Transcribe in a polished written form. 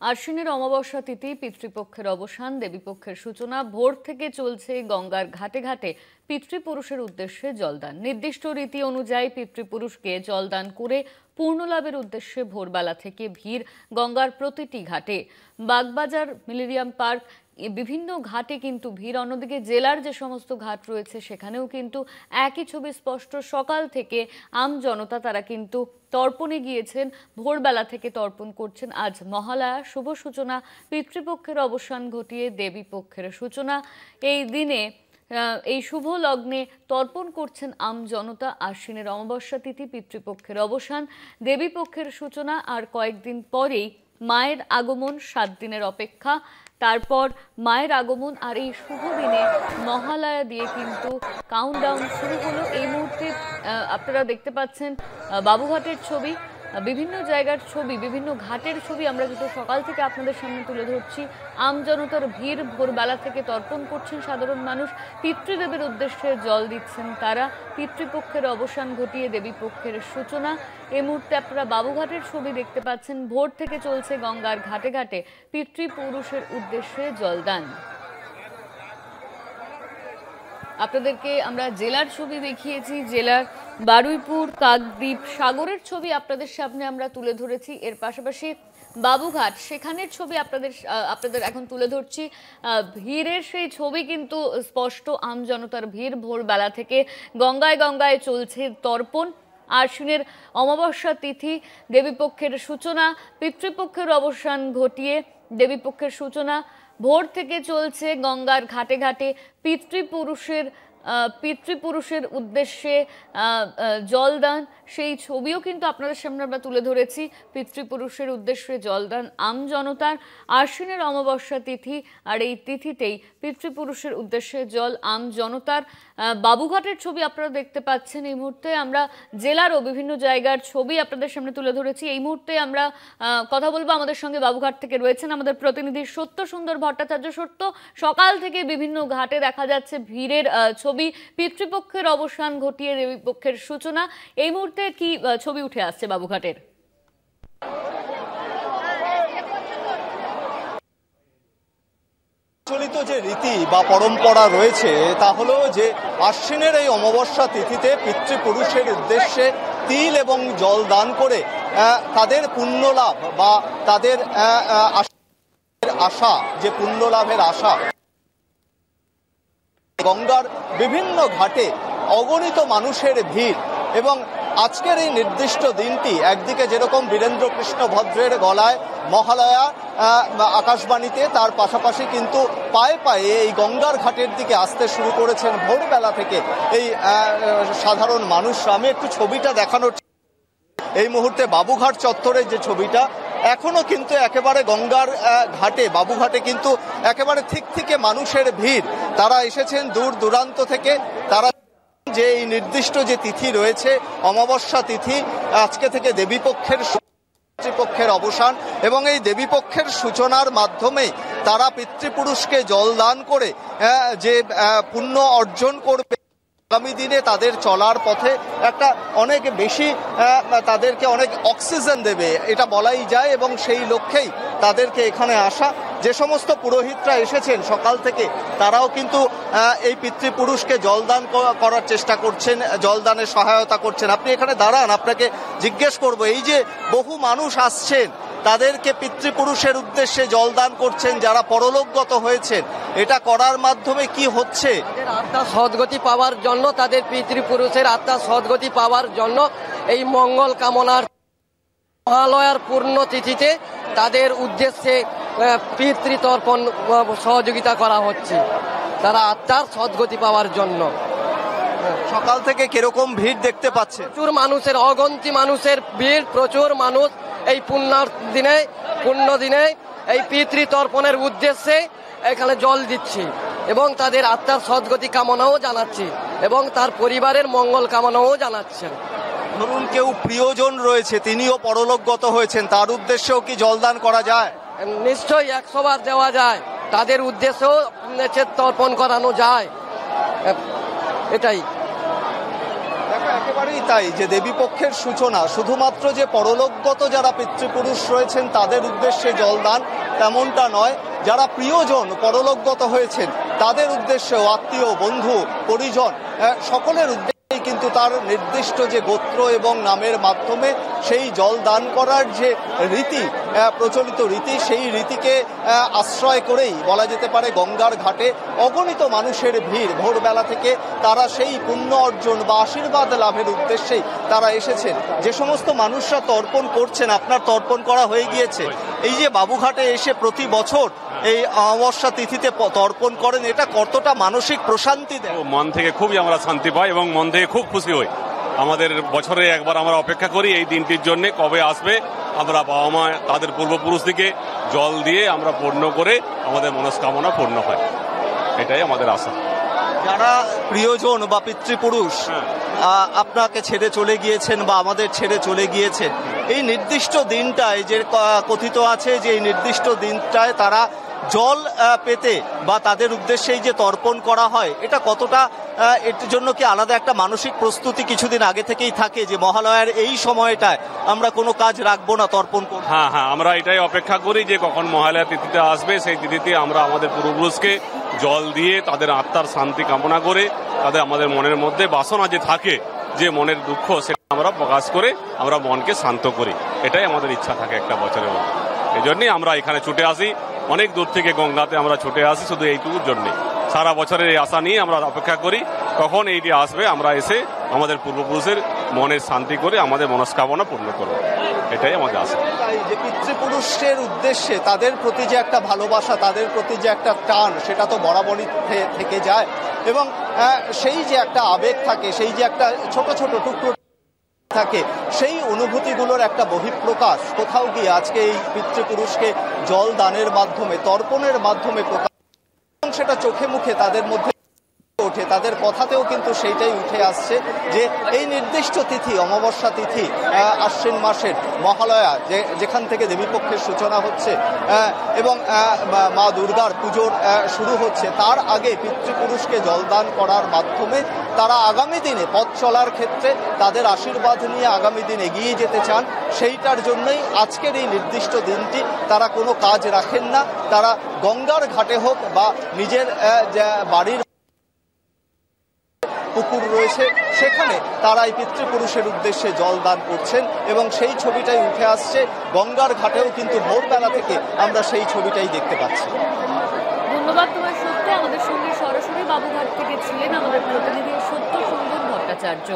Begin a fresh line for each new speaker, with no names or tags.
আশ্বিনের অমাবস্যা তিথি, পিতৃপক্ষের অবসান, দেবীপক্ষের সূচনা। ভোর থেকে চলছে গঙ্গার ঘাটে ঘাটে পিতৃপুরুষের উদ্দেশ্যে জলদান। নির্দিষ্ট রীতি অনুযায়ী পিতৃপুরুষকে জলদান করে পূর্ণলাভের উদ্দেশ্যে ভোরবেলা থেকে ভিড় গঙ্গার প্রতিটি ঘাটে। বাগবাজার, মিলেনিয়াম পার্ক, বিভিন্ন ঘাটে কিন্তু ভিড়। অন্যদিকে জেলার যে সমস্ত ঘাট রয়েছে সেখানেও কিন্তু একই ছবি স্পষ্ট। সকাল থেকে আম জনতা তারা কিন্তু তর্পণে গিয়েছেন, ভোরবেলা থেকে তর্পণ করছেন। আজ মহালয়া, শুভ সূচনা, পিতৃপক্ষের অবসান ঘটিয়ে দেবী পক্ষের সূচনা। এই দিনে এই শুভ লগ্নে তর্পণ করছেন আম জনতা। আশ্বিনের অমাবস্যা তিথি, পিতৃপক্ষের অবসান, দেবী পক্ষের সূচনা। আর কয়েকদিন পরেই মায়ের আগমন, 7 দিনের অপেক্ষা, তারপর মায়ের আগমন। আর এই শুভ দিনে মহালয়া দিয়ে কিন্তু কাউন্টডাউন শুরু হলো। এই মুহূর্তে আপনারা দেখতে পাচ্ছেন বাবুঘাটের ছবি, বিভিন্ন জায়গার ছবি, বিভিন্ন ঘাটের ছবি আমরা কিন্তু সকাল থেকে আপনাদের সামনে তুলে ধরছি। আমজনতার ভিড়, ভোরবেলা থেকে তর্পণ করছেন সাধারণ মানুষ, পিতৃদেবের উদ্দেশ্যে জল দিচ্ছেন তারা। পিতৃপক্ষের অবসান ঘটিয়ে দেবী পক্ষের সূচনা। এই মুহূর্তে আপনারা বাবুঘাটের ছবি দেখতে পাচ্ছেন। ভোর থেকে চলছে গঙ্গার ঘাটে ঘাটে পিতৃপুরুষের উদ্দেশ্যে জলদান। আপনাদেরকে আমরা জেলার ছবি দেখিয়েছি, জেলার বারুইপুর, কাকদ্বীপ, সাগরের ছবি আপনাদের সামনে আমরা তুলে ধরেছি। এর পাশাপাশি বাবুঘাট, সেখানের ছবি আপনাদের এখন তুলে ধরছি। ভিড়ের সেই ছবি কিন্তু স্পষ্ট। আমজনতার ভিড়, ভোরবেলা থেকে গঙ্গায় গঙ্গায় চলছে তর্পণ। আশ্বিনের অমাবস্যা তিথি, দেবীপক্ষের সূচনা, পিতৃপক্ষের অবসান ঘটিয়ে দেবীপক্ষের সূচনা। ভোর থেকে চলছে গঙ্গার ঘাটে ঘাটে পিতৃপুরুষের উদ্দেশ্যে জলদান। সেই ছবিও কিন্তু আপনাদের সামনে আমরা তুলে ধরেছি। পিতৃপুরুষের উদ্দেশ্যে জলদান আমজনতার। আশ্বিনের অমাবস্যা তিথি, আর এই তিথিতেই পিতৃপুরুষের উদ্দেশ্যে জল আমজনতার। বাবুঘাটের ছবি আপনারা দেখতে পাচ্ছেন। এই মুহূর্তে আমরা জেলারও বিভিন্ন জায়গার ছবি আপনাদের সামনে তুলে ধরেছি। এই মুহূর্তে আমরা কথা বলবো, আমাদের সঙ্গে বাবুঘাট থেকে রয়েছেন আমাদের প্রতিনিধি সত্য সুন্দর ভট্টাচার্য। সত্য, সকাল থেকে বিভিন্ন ঘাটে দেখা যাচ্ছে ভিড়ের ছবি, পিতৃপক্ষের অবসান ঘটিয়ে দেবীপক্ষের সূচনা। এই মুহূর্তে কি ছবি উঠে আসছে বাবুঘাটের?
প্রচলিত যে রীতি বা পরম্পরা রয়েছে তা হলো যে আশ্বিনের এই অমাবস্যা তিথিতে পিতৃপুরুষের উদ্দেশ্যে তিল এবং জল দান করে তাদের পুণ্যলাভ বা তাদের আশা, যে পুণ্যলাভের আশা, গঙ্গার বিভিন্ন ঘাটে অগণিত মানুষের ভিড়। এবং আজকের এই নির্দিষ্ট দিনটি একদিকে যেরকম বীরেন্দ্র কৃষ্ণ ভদ্রের গলায় মহালয়া আকাশবাণীতে, তার পাশাপাশি কিন্তু পায়ে পায়ে এই গঙ্গার ঘাটের দিকে আসতে শুরু করেছেন ভোরবেলা থেকে এই সাধারণ মানুষরা। আমি একটু ছবিটা দেখানোর, এই মুহূর্তে বাবুঘাট চত্বরের যে ছবিটা, এখনো কিন্তু একেবারে গঙ্গার ঘাটে, বাবুঘাটে কিন্তু একেবারে থেকে মানুষের ভিড়। তারা এসেছেন দূর দূরান্ত থেকে। তারা যে এই নির্দিষ্ট যে তিথি রয়েছে অমাবস্যা তিথি, আজকে থেকে দেবীপক্ষের অবসান এবং এই দেবীপক্ষের সূচনার মাধ্যমে তারা পিতৃপুরুষকে জলদান করে যে পুণ্য অর্জন করবে, আগামী দিনে তাদের চলার পথে একটা অনেক বেশি তাদেরকে অনেক অক্সিজেন দেবে, এটা বলাই যায়। এবং সেই লক্ষ্যেই তাদেরকে এখানে আসা। যে সমস্ত পুরোহিতরা এসেছেন সকাল থেকে, তারাও কিন্তু এই পিতৃপুরুষকে জলদান করার চেষ্টা করছেন, জলদানে সহায়তা করছেন। আপনি এখানে দাঁড়ান, আপনাকে জিজ্ঞেস করব, এই যে বহু মানুষ আসছেন, তাদেরকে পিতৃপুরুষের উদ্দেশ্যে জলদান করছেন যারা পরলোকগত হয়েছেন, এটা করার মাধ্যমে কি হচ্ছে?
আত্মা সদ্গতি পাওয়ার জন্য, তাদের পিতৃপুরুষের আত্মা সদ্গতি পাওয়ার জন্য এই মঙ্গল কামনার মহালয়ার পূর্ণ তিথিতে তাদের উদ্দেশ্যে পিতৃতর্পণ সহযোগিতা করা হচ্ছে, তারা আত্মার সদ্গতি পাওয়ার জন্য।
সকাল থেকে কিরকম ভিড় দেখতে পাচ্ছে?
প্রচুর মানুষের, অগন্তি মানুষের ভিড়, প্রচুর মানুষ এই পুণ্য দিনে এই পিতৃতর্পণের উদ্দেশ্যে এখানে জল দিচ্ছি এবং তাদের আত্মার সদ্গতি কামনাও জানাচ্ছি এবং তার পরিবারের মঙ্গল কামনাও জানাচ্ছেন।
ধরুন কেউ প্রিয়জন রয়েছে, তিনিও পরলোকগত হয়েছেন, তার উদ্দেশ্যেও কি জলদান করা যায়?
নিশ্চয়ই 100 বার দেওয়া যায়, তাদের উদ্দেশ্যেও তর্পণ করানো যায়। এটাই
দেখো একেবারেই তাই, যে দেবীপক্ষের সূচনা শুধুমাত্র যে পরলোকগত যারা পিতৃপুরুষ রয়েছেন তাদের উদ্দেশ্যে জলদান তেমনটা নয়, যারা প্রিয়জন পরলোকগত হয়েছেন তাদের উদ্দেশ্যেও, আত্মীয় বন্ধু পরিজন সকলের উদ্দেশ্যে কিন্তু তার নির্দিষ্ট যে গোত্র এবং নামের মাধ্যমে সেই জল দান করার যে রীতি, প্রচলিত রীতি, সেই রীতিকে আশ্রয় করেই বলা যেতে পারে গঙ্গার ঘাটে অগণিত মানুষের ভিড়। ভোরবেলা থেকে তারা সেই পুণ্য অর্জন বা আশীর্বাদ লাভের উদ্দেশ্যেই তারা এসেছেন। যে সমস্ত মানুষরা তর্পণ করছেন, আপনার তর্পণ করা হয়ে গিয়েছে, এই যে বাবুঘাটে এসে প্রতি বছর এই অমাবস্যা তিথিতে তর্পণ করেন, এটা কতটা মানসিক প্রশান্তি দেয়?
মন থেকে খুবই আমরা শান্তি পাই এবং মন থেকে খুব খুশি হই। আমাদের বছরে একবার আমরা অপেক্ষা করি এই দিনটির জন্য, কবে আসবে। আমরা বাবা মা তাদের পূর্বপুরুষদিকে জল দিয়ে আমরা পূর্ণ করে আমাদের মনস্কামনা পূর্ণ হয়, এটাই আমাদের আশা।
যারা প্রিয়জন বা পিতৃপুরুষ আপনাকে ছেড়ে চলে গিয়েছেন বা আমাদের ছেড়ে চলে গিয়েছেন, এই নির্দিষ্ট দিনটায় যে কথিত আছে যে এই নির্দিষ্ট দিনটায় তারা জল পেতে বা তাদের উদ্দেশ্যেই যে তর্পণ করা হয়, এটা কতটা, এর জন্য কি আলাদা একটা মানসিক প্রস্তুতি কিছুদিন আগে থেকেই থাকে যে মহালয়ার এই সময়টায় আমরা কোনো কাজ রাখবো না, তর্পণ করব?
হ্যাঁ, আমরা এটাই অপেক্ষা করি যে কখন মহালয়া তিথিতে আসবে, সেই তিথিতে আমরা আমাদের পূর্বপুরুষকে জল দিয়ে তাদের আত্মার শান্তি কামনা করে, তাদের আমাদের মনের মধ্যে বাসনা যে থাকে, যে মনের দুঃখ, সেটা আমরা প্রকাশ করে আমরা মনকে শান্ত করি। এটাই আমাদের ইচ্ছা থাকে একটা বছরের মধ্যে। এই জন্যই আমরা এখানে ছুটে আসি, অনেক দূর থেকে গঙ্গাতে আমরা ছুটে আসি শুধু এইটুকুর জন্যে। সারা বছরের এই আশা নিয়ে আমরা অপেক্ষা করি কখন এইটি আসবে, আমরা এসে আমাদের পূর্বপুরুষের মনের শান্তি করে আমাদের মনস্কামনা পূর্ণ করব, এটাই আমাদের আশা।
যে পিতৃপুরুষের উদ্দেশ্যে তাদের প্রতি যে একটা ভালোবাসা, তাদের প্রতি যে একটা টান, সেটা তো বরাবরই থেকে যায় এবং সেই যে একটা আবেগ থাকে, সেই যে একটা ছোট ছোট টুকরো থাকে, সেই অনুভূতিগুলোর একটা বহিঃপ্রকাশ কোথাও গিয়ে আজকে এই পিতৃপুরুষকে জল দানের মাধ্যমে, তর্পণের মাধ্যমে প্রকাশ, এবং সেটা চোখে মুখে তাদের মধ্যে ওঠে, তাদের কথাতেও কিন্তু সেইটাই উঠে আসছে যে এই নির্দিষ্ট তিথি, অমাবস্যা তিথি, আশ্বিন মাসের মহালয়া, যেখান থেকে দেবীপক্ষের সূচনা হচ্ছে এবং মা দুর্গার পুজোর শুরু হচ্ছে, তার আগে পিতৃপুরুষকে জলদান করার মাধ্যমে তারা আগামী দিনে পথ চলার ক্ষেত্রে তাদের আশীর্বাদ নিয়ে আগামী দিন এগিয়ে যেতে চান। সেইটার জন্যই আজকের এই নির্দিষ্ট দিনটি তারা কোনো কাজ রাখেন না, তারা গঙ্গার ঘাটে হোক বা নিজের বাড়ির পুকুর রয়েছে সেখানে তারা এই পিতৃপুরুষের উদ্দেশ্যে জল দান করছেন এবং সেই ছবিটাই উঠে আসছে। গঙ্গার ঘাটেও কিন্তু ভোরবেলা থেকে আমরা সেই ছবিটাই দেখতে পাচ্ছি।
ধন্যবাদ তোমার সত্যি। আমাদের সঙ্গে সরাসরি বাবুঘাট থেকে ছিলেন আমাদের প্রতিনিধি সত্য সুন্দর ভট্টাচার্য।